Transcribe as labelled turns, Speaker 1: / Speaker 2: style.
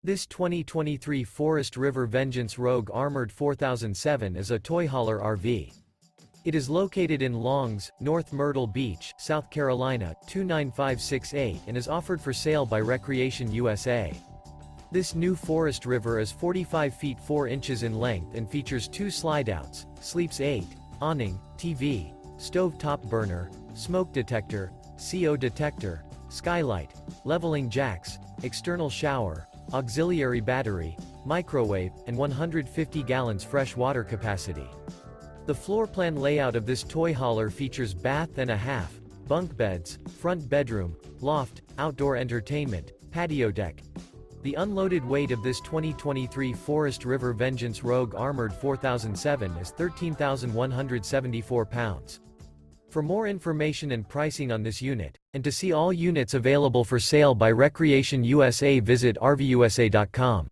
Speaker 1: This 2023 Forest River Vengeance Rogue Armored 4007 is a toy hauler RV. It is located in Longs, North Myrtle Beach, South Carolina, 29568 and is offered for sale by Recreation USA. This new Forest River is 45 feet 4 inches in length and features 2 slideouts, sleeps 8, awning, TV, stove top burner, smoke detector, CO detector, skylight, leveling jacks, external shower, auxiliary battery, microwave, and 150 gallons fresh water capacity. The floor plan layout of this toy hauler features bath and a half, bunk beds, front bedroom, loft, outdoor entertainment, patio deck. The unloaded weight of this 2023 Forest River Vengeance Rogue Armored 4007 is 13,174 pounds. For more information and pricing on this unit, and to see all units available for sale by Recreation USA, visit RVUSA.com.